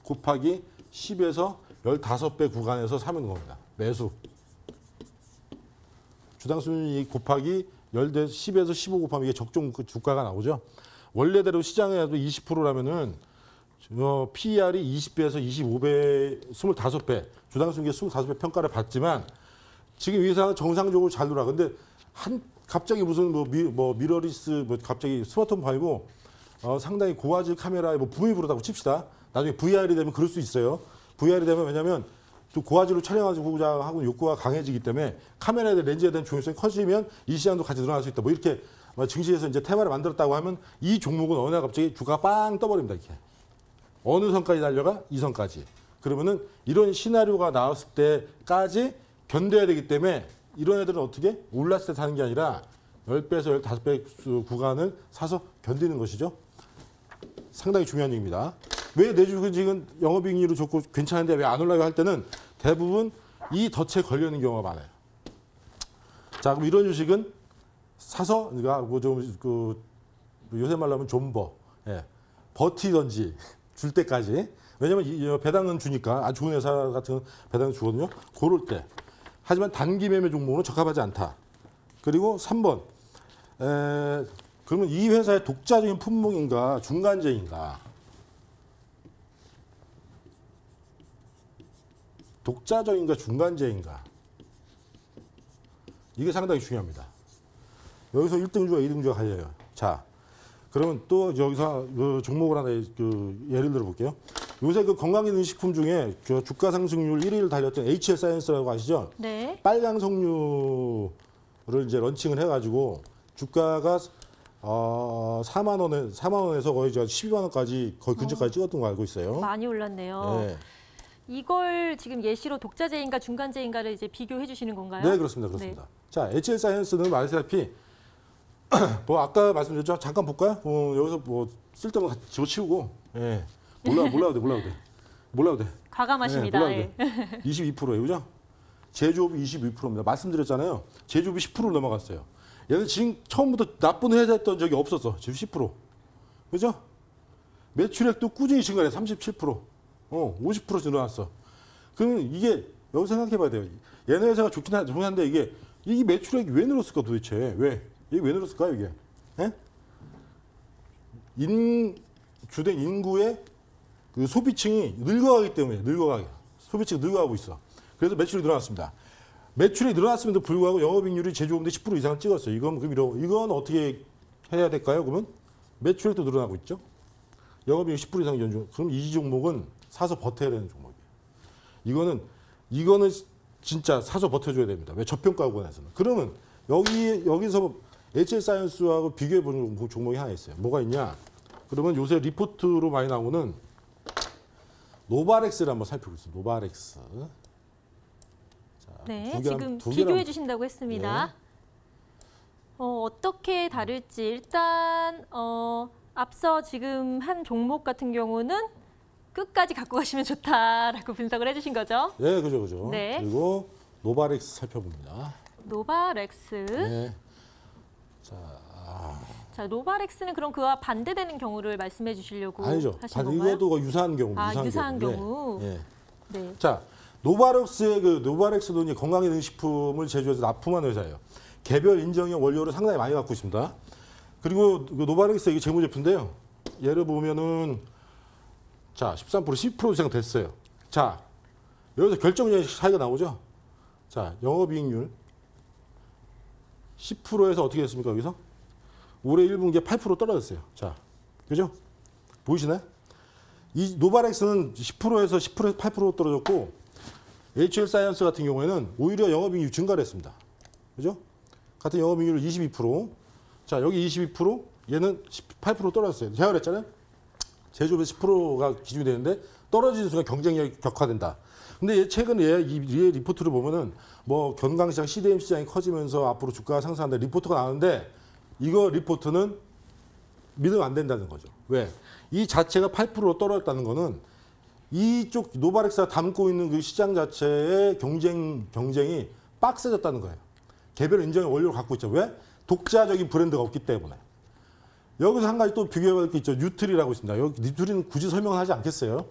곱하기 10에서 15배 구간에서 사면 겁니다. 매수. 주당 순이익 곱하기 10에서 15 곱하면 이게 적정 주가가 나오죠. 원래대로 시장에도 20%라면은 PER이 20배에서 25배, 25배, 주당 순이익 25배 평가를 받지만 지금 이 회사는 정상적으로 잘 돌아. 근데 갑자기 무슨 미러리스 갑자기 스마트폰 팔고 상당히 고화질 카메라에 붐이 부르다고 칩시다. 나중에 VR이 되면 그럴 수 있어요. VR이 되면 왜냐면 또 고화질로 촬영하고자 하고 욕구가 강해지기 때문에 카메라에 대한 렌즈에 대한 중요성이 커지면 이 시장도 같이 늘어날 수 있다. 이렇게 증시에서 이제 테마를 만들었다고 하면 이 종목은 어느 날 갑자기 주가가 빵 떠버립니다. 이렇게. 어느 선까지 달려가? 이 선까지. 그러면은 이런 시나리오가 나왔을 때까지 견뎌야 되기 때문에 이런 애들은 어떻게? 올랐을 때 사는 게 아니라 10배에서 15배 구간을 사서 견디는 것이죠. 상당히 중요한 얘기입니다. 왜 내 주식은 영업이익률이 좋고 괜찮은데 왜 안 올라요 할 때는 대부분 이 덫에 걸려있는 경우가 많아요. 자, 그럼 이런 주식은 사서 그러니까 요새 말로 하면 존버, 버티던지 줄 때까지. 왜냐면 배당은 주니까 아주 좋은 회사 같은 배당은 주거든요. 고를 때. 하지만 단기 매매 종목은 적합하지 않다. 그리고 3번. 그러면 이 회사의 독자적인 품목인가 중간재인가. 독자적인가 중간재인가 이게 상당히 중요합니다. 여기서 1등주와 2등주가 갈려요. 자, 그러면 또 여기서 그 종목을 하나 예를 들어 볼게요. 요새 그 건강기능식품 중에 그 주가 상승률 1위를 달렸던 HL 사이언스라고 아시죠? 네. 빨강 석류를 이제 런칭을 해가지고 주가가 4만 원에서 거의 12만 원까지 거의 근처까지 찍었던 거 알고 있어요. 많이 올랐네요. 네. 이걸 지금 예시로 독자재인가 중간재인가를 이제 비교해 주시는 건가요? 네, 그렇습니다. 그렇습니다. 자, HL 사이언스는 말하시다시피 뭐 아까 말씀드렸죠. 잠깐 볼까요? 여기서 뭐 쓸데없는 거 집어치우고, 예, 몰라도 돼. 과감하십니다. 네, 몰라도 돼. 22%예요, 그죠? 제조업이 22%입니다. 말씀드렸잖아요. 제조업이 10%를 넘어갔어요. 얘는 지금 처음부터 나쁜 회사였던 적이 없었어. 지금 10%. 그죠? 매출액도 꾸준히 증가해. 37%. 50% 늘어났어. 그러면 이게 여기 생각해 봐야 돼요. 얘네 회사가 좋긴 한데 이게 매출액이 왜 늘었을까 도대체? 왜? 이게 왜 늘었을까요, 이게? 예? 주된 인구의 그 소비층이 늙어가기 때문에 소비층이 늙어가고 있어. 그래서 매출이 늘어났습니다. 매출이 늘어났음에도 불구하고 영업이익률이 제조업인데 10% 이상을 찍었어요. 이건 어떻게 해야 될까요? 그러면 매출액도 늘어나고 있죠. 영업이익 10% 이상 연중. 그럼 이 종목은 사서 버텨야 되는 종목이에요. 이거는 진짜 사서 버텨줘야 됩니다. 왜 저평가권에서는. 그러면 여기서 HL 사이언스하고 비교해 보는 종목이 하나 있어요. 뭐가 있냐? 그러면 요새 리포트로 많이 나오는 노바렉스를 한번 살펴보겠습니다. 노바렉스. 자, 네, 지금 비교해 주신다고 했습니다. 네. 어떻게 다를지 일단 앞서 지금 한 종목 같은 경우는 끝까지 갖고 가시면 좋다라고 분석을 해주신 거죠. 네, 그죠. 네. 그리고 노바렉스 살펴봅니다. 노바렉스. 네. 자, 노바렉스는 그럼 그와 반대되는 경우를 말씀해 주시려고 아니죠. 하신 건가요? 이것도 유사한 경우. 유사한 경우. 경우. 네. 네. 자, 노바렉스도 이제 건강기능식품을 제조해서 납품한 회사예요. 개별 인정형 원료를 상당히 많이 갖고 있습니다. 그리고 그 노바렉스 이게 재무제표인데요. 예를 보면은 자, 13% 10% 이상 됐어요. 자, 여기서 결정적인 차이가 나오죠. 자, 영업이익률 10%에서 어떻게 됐습니까? 여기서 올해 1분기에 8% 떨어졌어요. 자, 그죠? 보이시나요? 이 노바렉스는 10%에서 10%에서 8% 떨어졌고 HL 사이언스 같은 경우에는 오히려 영업이익률 증가를 했습니다. 그죠? 같은 영업이익률 22%. 자, 여기 22%, 얘는 18% 떨어졌어요. 제가 그랬잖아요. 제조업에서 10%가 기준이 되는데 떨어지는 순간 경쟁력이 격화된다. 근데 최근에 이 리포트를 보면은 뭐 건강시장, CDM 시장이 커지면서 앞으로 주가가 상승한다 리포트가 나오는데 이거 리포트는 믿으면 안 된다는 거죠. 왜? 이 자체가 8% 떨어졌다는 거는 이쪽 노바렉스가 담고 있는 그 시장 자체의 경쟁이 빡세졌다는 거예요. 개별 인정의 원료를 갖고 있죠. 왜? 독자적인 브랜드가 없기 때문에. 여기서 한 가지 또 비교해볼 게 있죠. 뉴트리라고 있습니다. 여기 뉴트리는 굳이 설명을 하지 않겠어요.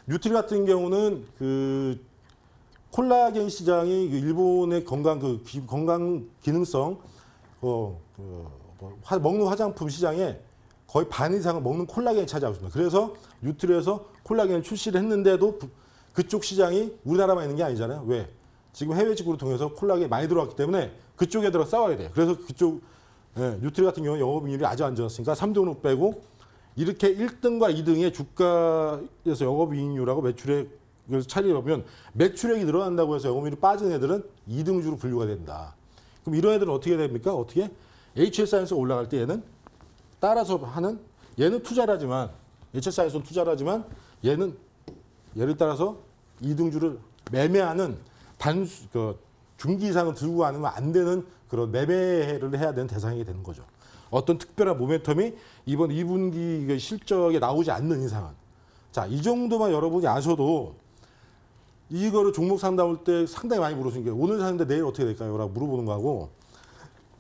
뉴트리 같은 경우는 그 콜라겐 시장이 일본의 건강 기능성 먹는 화장품 시장에 거의 반 이상을 먹는 콜라겐이 차지하고 있습니다. 그래서 뉴트리에서 콜라겐을 출시를 했는데도 그쪽 시장이 우리나라만 있는 게 아니잖아요. 왜? 지금 해외 직구를 통해서 콜라겐이 많이 들어왔기 때문에 그쪽에 들어 싸워야 돼요. 그래서 그쪽 뉴트리 같은 경우는 영업이익률이 아주 안 좋았으니까 3등으로 빼고 이렇게 1등과 2등의 주가에서 영업이익률하고 매출액을 차리려면 매출액이 늘어난다고 해서 영업이익률이 빠진 애들은 2등주로 분류가 된다. 그럼 이런 애들은 어떻게 됩니까? 어떻게? HL 사이언스가 올라갈 때 얘는 따라서 하는 얘는 투자를 하지만 HL 사이언스는 투자를 하지만 얘는 얘를 따라서 2등주를 매매하는 중기 이상을 들고 가면 안 되는 그런 매매를 해야 되는 대상이 되는 거죠. 어떤 특별한 모멘텀이 이번 2분기 실적에 나오지 않는 이상은. 자, 이 정도만 여러분이 아셔도 이거를 종목 상담할 때 상당히 많이 물어보는 게 오늘 사는데 내일 어떻게 될까요? 라고 물어보는 거하고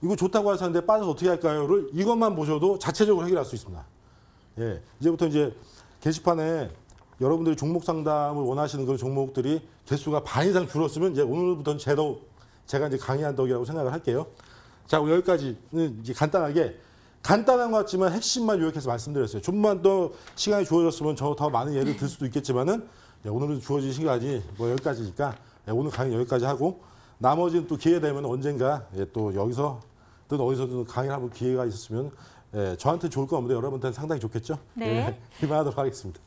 이거 좋다고 하셨는데 빠져서 어떻게 할까요?를 이것만 보셔도 자체적으로 해결할 수 있습니다. 예, 이제부터 이제 게시판에 여러분들이 종목 상담을 원하시는 그런 종목들이 개수가 반 이상 줄었으면 이제 오늘부터는 제가 이제 강의한 덕이라고 생각을 할게요. 자, 여기까지는 이제 간단한 것 같지만 핵심만 요약해서 말씀드렸어요. 좀만 더 시간이 주어졌으면 저 더 많은 예를 들 수도 있겠지만은 오늘은 주어진 시간이 뭐 여기까지니까 오늘 강의 여기까지 하고 나머지는 또 기회 되면 언젠가 또 여기서 또 어디서든 강의를 한번 기회가 있었으면 저한테 좋을 건 없는데 여러분한테는 상당히 좋겠죠? 네. 이만하도록 하겠습니다.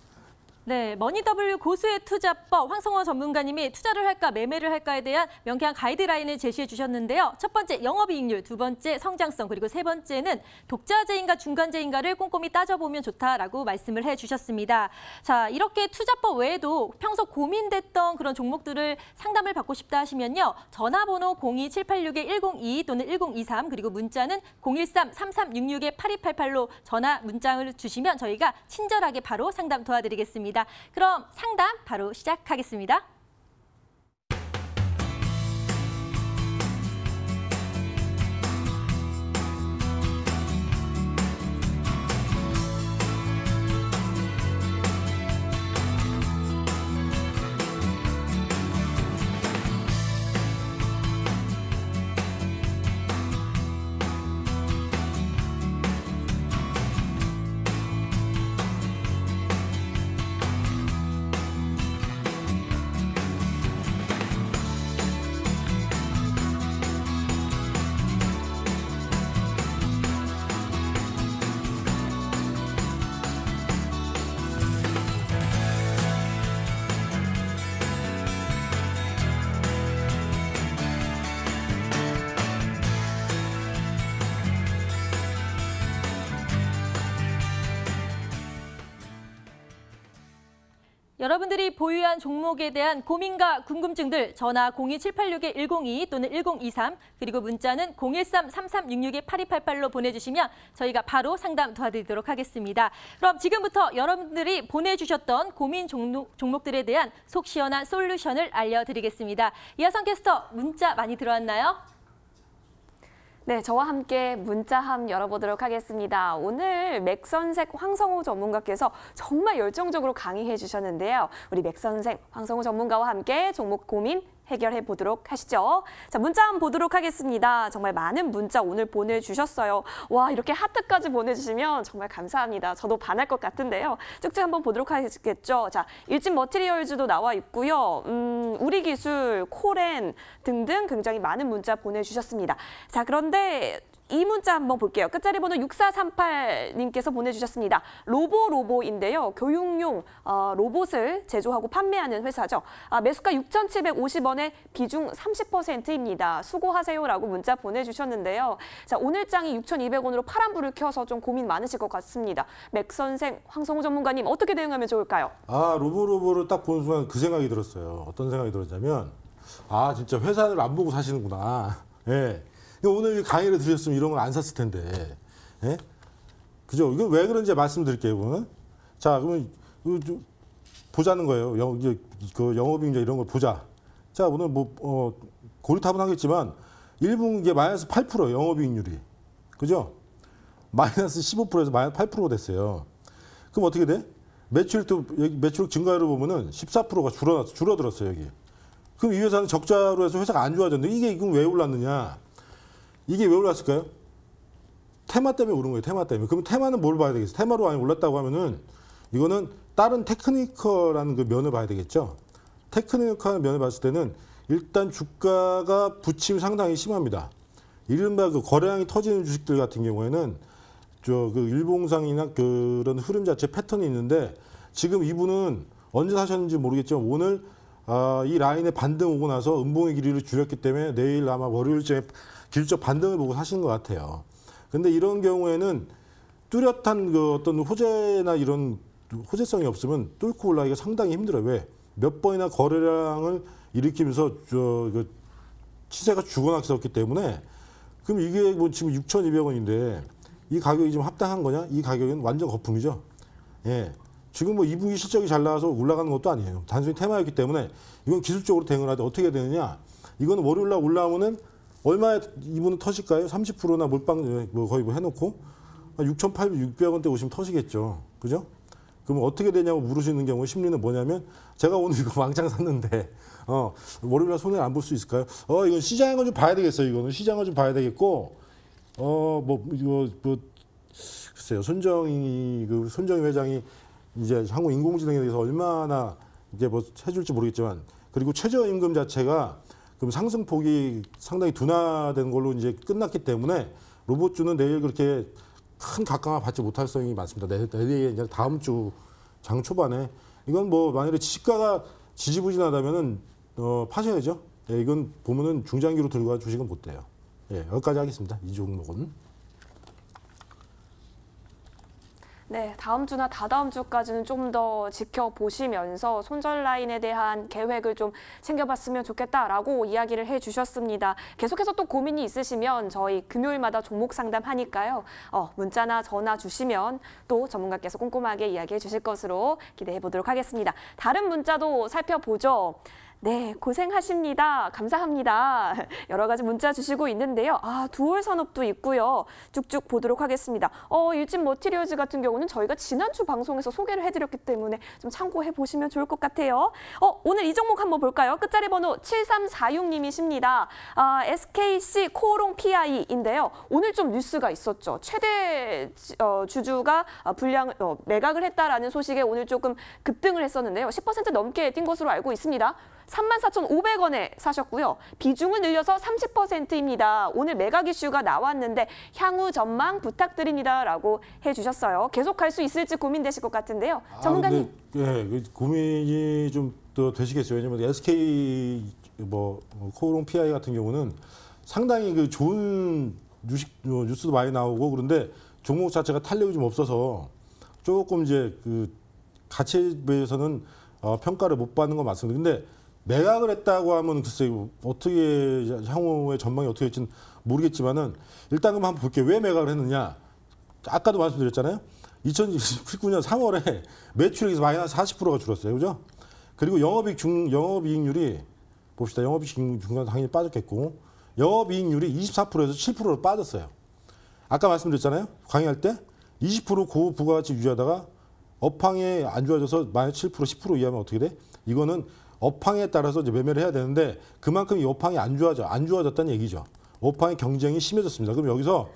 네, 머니W 고수의 투자법 황성원 전문가님이 투자를 할까 매매를 할까에 대한 명쾌한 가이드라인을 제시해 주셨는데요. 첫 번째 영업이익률, 두 번째 성장성, 그리고 세 번째는 독자제인가 중간제인가를 꼼꼼히 따져보면 좋다라고 말씀을 해주셨습니다. 자, 이렇게 투자법 외에도 평소 고민됐던 그런 종목들을 상담을 받고 싶다 하시면요. 전화번호 02786-1022 또는 1023 그리고 문자는 013-3366-8288로 전화 문자를 주시면 저희가 친절하게 바로 상담 도와드리겠습니다. 그럼 상담 바로 시작하겠습니다. 여러분들이 보유한 종목에 대한 고민과 궁금증들 전화 02786-1022 또는 1023 그리고 문자는 013-3366-8288로 보내주시면 저희가 바로 상담 도와드리도록 하겠습니다. 그럼 지금부터 여러분들이 보내주셨던 고민 종목들에 대한 속 시원한 솔루션을 알려드리겠습니다. 이하성 캐스터 문자 많이 들어왔나요? 네, 저와 함께 문자함 열어보도록 하겠습니다. 오늘 맥선생 황성호 전문가께서 정말 열정적으로 강의해 주셨는데요. 우리 맥선생 황성호 전문가와 함께 종목 고민 해결해 보도록 하시죠. 자, 문자 한번 보도록 하겠습니다. 정말 많은 문자 오늘 보내주셨어요. 와, 이렇게 하트까지 보내주시면 정말 감사합니다. 저도 반할 것 같은데요. 쭉쭉 한번 보도록 하겠죠. 자, 일진 머티리얼즈도 나와 있고요. 우리 기술, 코렌 등등 굉장히 많은 문자 보내주셨습니다. 자, 그런데 이 문자 한번 볼게요. 끝자리 번호 6438님께서 보내주셨습니다. 로보인데요. 교육용 로봇을 제조하고 판매하는 회사죠. 매수가 6,750원에 비중 30%입니다. 수고하세요라고 문자 보내주셨는데요. 자, 오늘 장이 6,200원으로 파란불을 켜서 좀 고민 많으실 것 같습니다. 맥선생 황성호 전문가님 어떻게 대응하면 좋을까요? 로보를 딱 보는 순간 그 생각이 들었어요. 어떤 생각이 들었냐면 진짜 회사를 안 보고 사시는구나. 예. 오늘 강의를 들으셨으면 이런 걸 안 샀을 텐데. 예? 그죠? 이거 왜 그런지 말씀드릴게요, 이거는. 자, 그러면 보자는 거예요. 그 영업이익률 이런 걸 보자. 자, 오늘 고리타분하겠지만 1분기에 마이너스 8% 영업이익률이. 그죠? 마이너스 15%에서 마이너스 8%가 됐어요. 그럼 어떻게 돼? 매출액 증가율을 보면은 14%가 줄어들었어요, 여기. 그럼 이 회사는 적자로 해서 회사가 안 좋아졌는데 이게 왜 올랐느냐? 이게 왜 올랐을까요? 테마 때문에 오른 거예요. 테마 때문에. 그럼 테마는 뭘 봐야 되겠어요? 테마로 많이 올랐다고 하면은 이거는 다른 테크니컬한 그 면을 봐야 되겠죠. 테크니컬한 면을 봤을 때는 일단 주가가 부침이 상당히 심합니다. 이른바 그 거래량이 터지는 주식들 같은 경우에는 그 일봉상이나 그런 흐름 자체 패턴이 있는데 지금 이분은 언제 사셨는지 모르겠지만 오늘 이 라인에 반등 오고 나서 음봉의 길이를 줄였기 때문에 내일 아마 월요일쯤에 기술적 반등을 보고 사시는 것 같아요. 근데 이런 경우에는 뚜렷한 그 어떤 호재나 이런 호재성이 없으면 뚫고 올라가기가 상당히 힘들어요. 왜? 몇 번이나 거래량을 일으키면서 그 시세가 죽어나갔기 때문에 그럼 이게 뭐 지금 6,200원인데 이 가격이 지금 합당한 거냐? 이 가격은 완전 거품이죠. 예. 지금 뭐 2분기 실적이 잘 나와서 올라가는 것도 아니에요. 단순히 테마였기 때문에 이건 기술적으로 대응을 하되 어떻게 되느냐? 이거는 월요일 날 올라오면 얼마에 이분은 터질까요? 30%나 몰빵 거의 해놓고 6,800원대 오시면 터지겠죠. 그죠? 그럼 어떻게 되냐고 물으시는 경우 심리는 뭐냐면 제가 오늘 이거 왕창 샀는데 월요일 날 손해를 안 볼 수 있을까요? 이건 시장을 좀 봐야 되겠어요. 이거는 시장을 좀 봐야 되겠고 글쎄요. 손정희 회장이 이제 한국인공지능에 대해서 얼마나 이게 뭐 해줄지 모르겠지만 그리고 최저임금 자체가 그럼 상승폭이 상당히 둔화된 걸로 이제 끝났기 때문에 로봇주는 내일 그렇게 큰 각광을 받지 못할 성이 많습니다. 내일 이제 다음 주 장 초반에 이건 뭐 만약에 시가가 지지부진하다면은 파셔야죠. 예, 이건 보면은 중장기로 들고 가 주식은 못 돼요. 예, 여기까지 하겠습니다. 이 종목은. 네, 다음 주나 다다음 주까지는 좀 더 지켜보시면서 손절 라인에 대한 계획을 좀 챙겨봤으면 좋겠다라고 이야기를 해주셨습니다. 계속해서 또 고민이 있으시면 저희 금요일마다 종목 상담하니까요. 문자나 전화 주시면 또 전문가께서 꼼꼼하게 이야기해 주실 것으로 기대해 보도록 하겠습니다. 다른 문자도 살펴보죠. 네, 고생하십니다. 감사합니다. 여러 가지 문자 주시고 있는데요. 두올 산업도 있고요. 쭉쭉 보도록 하겠습니다. 일진 머티리얼즈 같은 경우는 저희가 지난주 방송에서 소개를 해드렸기 때문에 좀 참고해 보시면 좋을 것 같아요. 오늘 이 종목 한번 볼까요? 끝자리 번호 7346님이십니다. SKC 코오롱 PI인데요. 오늘 좀 뉴스가 있었죠. 최대 주주가 매각을 했다라는 소식에 오늘 조금 급등을 했었는데요. 10% 넘게 뛴 것으로 알고 있습니다. 34,500원에 사셨고요. 비중을 늘려서 30%입니다. 오늘 매각 이슈가 나왔는데 향후 전망 부탁드립니다라고 해주셨어요. 계속 갈 수 있을지 고민되실 것 같은데요. 전문가님. 예, 고민이 좀 더 되시겠어요. 왜냐면 SK 코오롱 PI 같은 경우는 상당히 그 좋은 뉴스도 많이 나오고 그런데 종목 자체가 탄력이 좀 없어서 조금 이제 그 가치에 비해서는 평가를 못 받는 건 맞습니다. 근데 매각을 했다고 하면 글쎄요, 어떻게 향후의 전망이 어떻게 될지는 모르겠지만은 일단 한번 볼게요. 왜 매각을 했느냐? 아까도 말씀드렸잖아요. 2019년 3월에 매출액에서 마이너스 40%가 줄었어요. 그죠? 그리고 영업이익률이 봅시다. 영업이익 중간 당연히 빠졌겠고 영업이익률이 24%에서 7%로 빠졌어요. 아까 말씀드렸잖아요. 강의할 때 20% 고부가가치 유지하다가 업황이 안 좋아져서 마이너스 7%, 10% 이하면 어떻게 돼? 이거는 업황에 따라서 이제 매매를 해야 되는데 그만큼 이 업황이 안 좋아졌다는 얘기죠. 업황의 경쟁이 심해졌습니다. 그럼 여기서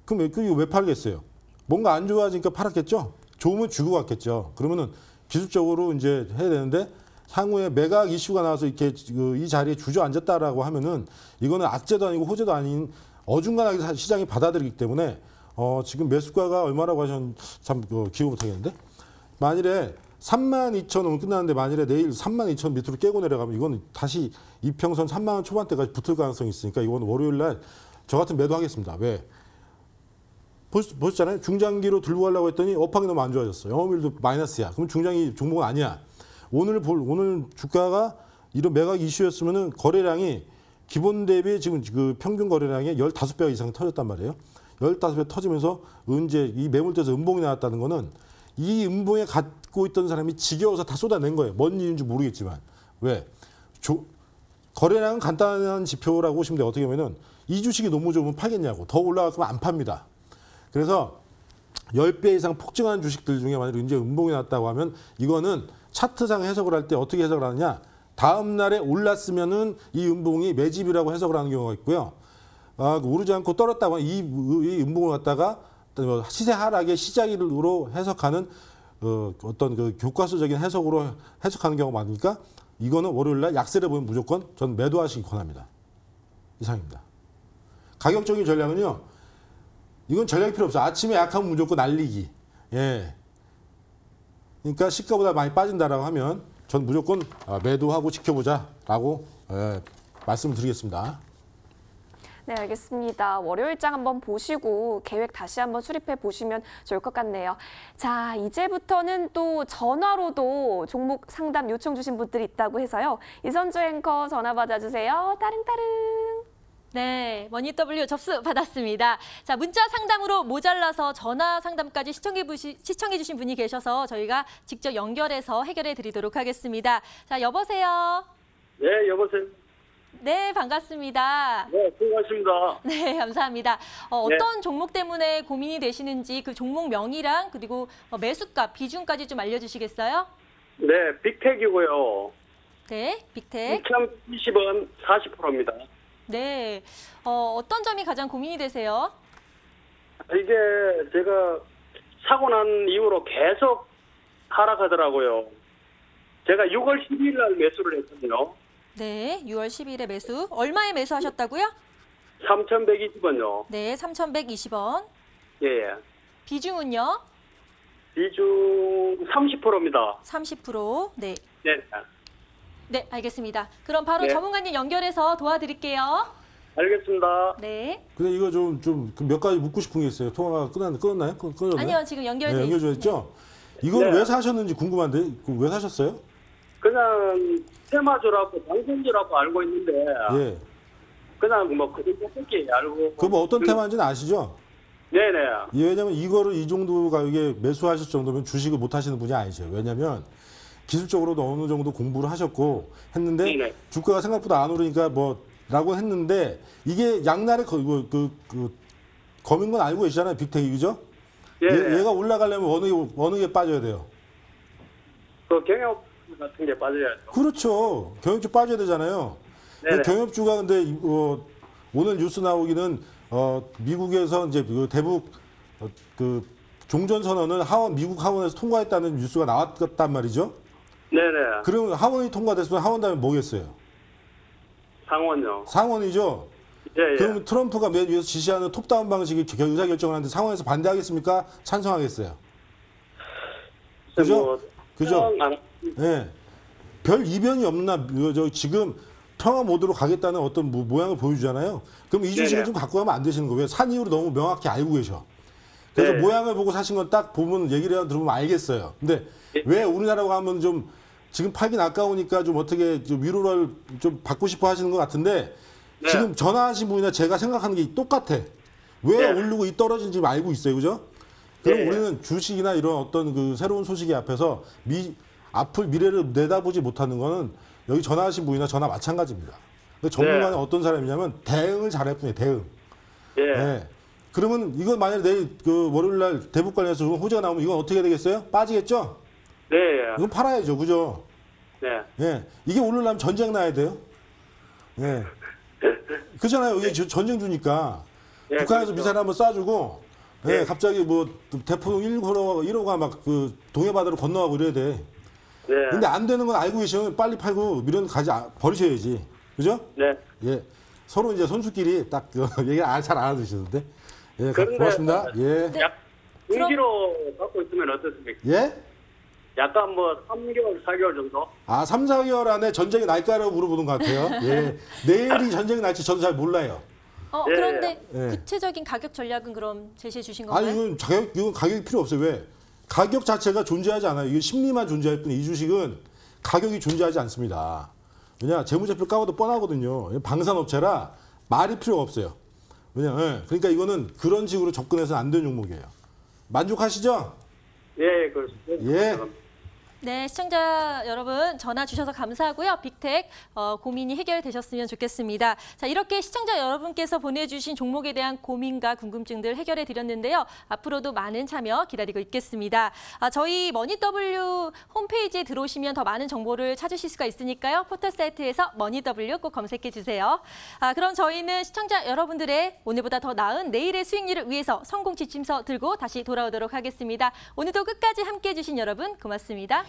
그럼 이거 왜 팔겠어요? 뭔가 안 좋아지니까 팔았겠죠? 좋으면 주고 갔겠죠. 그러면은 기술적으로 이제 해야 되는데 향후에 매각 이슈가 나와서 이렇게 이 자리에 주저앉았다라고 하면은 이거는 악재도 아니고 호재도 아닌 어중간하게 시장이 받아들이기 때문에 지금 매수가가 얼마라고 하셨는지 참 기억 못하겠는데 만일에 32,000원 끝나는데 만일에 내일 32,000 밑으로 깨고 내려가면 이건 다시 이평선 3만 원 초반대까지 붙을 가능성이 있으니까 이건 월요일 날 저 같은 매도하겠습니다. 왜? 보셨잖아요. 중장기로 들고 가려고 했더니 업황이 너무 안 좋아졌어요. 영업일도 마이너스야. 그럼 중장기 종목은 아니야. 오늘 주가가 이런 매각 이슈였으면은 거래량이 기본 대비 지금 그 평균 거래량의 15배 이상 터졌단 말이에요. 15배 터지면서 이 매물대에서 음봉이 나왔다는 거는 이 음봉에 갖고 있던 사람이 지겨워서 다 쏟아낸 거예요. 뭔 이유인지 모르겠지만. 왜? 거래량은 간단한 지표라고 보시면 돼요. 어떻게 보면은 이 주식이 너무 좋으면 팔겠냐고. 더 올라갈 거면 안 팝니다. 그래서 10배 이상 폭증한 주식들 중에 만약에 이제 음봉이 났다고 하면 이거는 차트상 해석을 할 때 어떻게 해석을 하느냐. 다음 날에 올랐으면은 이 음봉이 매집이라고 해석을 하는 경우가 있고요. 오르지 않고 떨었다고 하면 이 음봉을 갖다가 시세 하락의 시작으로 해석하는 어떤 그 교과서적인 해석으로 해석하는 경우가 많으니까 이거는 월요일 날 약세를 보면 무조건 전 매도하시기 권합니다. 이상입니다. 가격적인 전략은요. 이건 전략이 필요 없어. 아침에 약하면 무조건 날리기. 예. 그러니까 시가보다 많이 빠진다라고 하면 전 무조건 매도하고 지켜보자라고 말씀을 드리겠습니다. 네, 알겠습니다. 월요일장 한번 보시고 계획 다시 한번 수립해 보시면 좋을 것 같네요. 자, 이제부터는 또 전화로도 종목 상담 요청 주신 분들이 있다고 해서요. 이선주 앵커 전화 받아주세요. 따릉따릉. 네, 머니W 접수 받았습니다. 자, 문자 상담으로 모자라서 전화 상담까지 시청해 주신 분이 계셔서 저희가 직접 연결해서 해결해 드리도록 하겠습니다. 자, 여보세요? 네, 여보세요? 네, 반갑습니다. 네, 수고하십니다. 네, 감사합니다. 어떤 종목 때문에 고민이 되시는지 그 종목 명이랑 그리고 매수가, 비중까지 좀 알려주시겠어요? 네, 빅텍이고요. 네, 빅텍. 2020원 40%입니다. 네, 어떤 점이 가장 고민이 되세요? 이게 제가 사고 난 이후로 계속 하락하더라고요. 제가 6월 10일 날 매수를 했거든요. 네, 6월 10일에 매수. 얼마에 매수하셨다고요? 3,120원요. 네, 3,120원. 예, 예. 비중은요? 비중 30%입니다. 30%. 네. 네. 네, 알겠습니다. 그럼 바로 네. 전문가님 연결해서 도와드릴게요. 알겠습니다. 네. 근데 이거 좀 몇 가지 묻고 싶은 게 있어요. 통화가 끊었나요? 끊었나요? 아니요, 지금 연결돼 네, 있습니다. 연결됐죠? 이걸 네. 왜 사셨는지 궁금한데 왜 사셨어요? 그냥 테마주라고 방송주라고 알고 있는데 예. 그냥 뭐 그런 뽑기 알고. 그 뭐 어떤 테마인지는 아시죠? 네네. 예, 왜냐면 이거를 이 정도 가격에 매수하실 정도면 주식을 못 하시는 분이 아니죠. 왜냐면 기술적으로도 어느 정도 공부를 하셨고 했는데 네네. 주가가 생각보다 안 오르니까 뭐라고 했는데 이게 양날의 검인 건 알고 계시잖아요. 빅테크 그죠? 예. 얘가 올라가려면 어느 게 빠져야 돼요. 그 경협 같은 게 빠져야죠. 그렇죠. 경협주 빠져야 되잖아요. 네네. 경협주가 근데 오늘 뉴스 나오기는 미국에서 이제 그 대북 그 종전 선언을 미국 하원에서 통과했다는 뉴스가 나왔단 말이죠. 네네. 그러면 하원이 통과됐으면 하원 다음에 뭐겠어요? 상원요. 상원이죠. 예, 예. 그러면 트럼프가 맨 위에서 지시하는 톱다운 방식의 의사결정을 하는데 상원에서 반대하겠습니까? 찬성하겠어요? 그죠? 뭐, 그죠? 안- 예. 별 이변이 없나? 지금 평화 모드로 가겠다는 어떤 모양을 보여주잖아요. 그럼 이 주식을 네네. 좀 갖고 가면 안 되시는 거예요. 산 이유를 너무 명확히 알고 계셔. 그래서 네. 모양을 보고 사신 건 딱 보면 얘기를 들어보면 알겠어요. 근데 예. 왜 우리나라고 하면 좀 지금 팔긴 아까우니까 좀 어떻게 좀 위로를 좀 받고 싶어 하시는 것 같은데 네. 지금 전화하신 분이나 제가 생각하는 게 똑같아. 왜 네. 오르고 이 떨어진지 지금 알고 있어요. 그죠? 그럼 네. 우리는 주식이나 이런 어떤 그 새로운 소식이 앞에서 앞을 미래를 내다보지 못하는 거는 여기 전화하신 분이나 저나 마찬가지입니다. 근데 전문가는 네. 어떤 사람이냐면 대응을 잘할 뿐이에요. 대응. 예. 네. 그러면 이건 만약에 내일 그 월요일 날 대북 관련해서 호재가 나오면 이건 어떻게 되겠어요? 빠지겠죠? 네. 예. 이건 팔아야죠. 그죠? 네. 예. 이게 오르려면 전쟁 나야 돼요. 예. 그잖아요. 이게 전쟁 주니까. 예, 북한에서 그렇죠. 미사일 한번 쏴주고, 예, 네. 갑자기 뭐 대포동 1호가 막 그 동해바다로 건너가고 이래야 돼. 네. 근데 안 되는 건 알고 계시면 빨리 팔고 미련 버리셔야지. 그죠? 네. 예. 서로 이제 선수끼리 딱 얘기 잘 알아두시던데. 예, 그런데- 고맙습니다. 예. 약 중기로 갖고 있으면 어떻습니까? 예? 약간 뭐 3개월, 4개월 정도? 3, 4개월 안에 전쟁이 날까라고 물어보는 것 같아요. 예. 내일이 전쟁이 날지 저도 잘 몰라요. 예. 그런데 예. 구체적인 가격 전략은 그럼 제시해 주신 아니, 건가요? 이건 가격이 필요 없어요. 왜? 가격 자체가 존재하지 않아요. 이게 심리만 존재할 뿐 이 주식은 가격이 존재하지 않습니다. 왜냐? 재무제표 까고도 뻔하거든요. 방산업체라 말이 필요가 없어요. 왜냐? 예. 그러니까 이거는 그런 식으로 접근해서는 안 되는 종목이에요. 만족하시죠? 예, 그렇습니다. 예. 네, 시청자 여러분 전화 주셔서 감사하고요. 빅텍 고민이 해결되셨으면 좋겠습니다. 자, 이렇게 시청자 여러분께서 보내주신 종목에 대한 고민과 궁금증들 해결해 드렸는데요. 앞으로도 많은 참여 기다리고 있겠습니다. 저희 머니W 홈페이지에 들어오시면 더 많은 정보를 찾으실 수가 있으니까요. 포털 사이트에서 머니W 꼭 검색해 주세요. 그럼 저희는 시청자 여러분들의 오늘보다 더 나은 내일의 수익률을 위해서 성공 지침서 들고 다시 돌아오도록 하겠습니다. 오늘도 끝까지 함께해 주신 여러분 고맙습니다.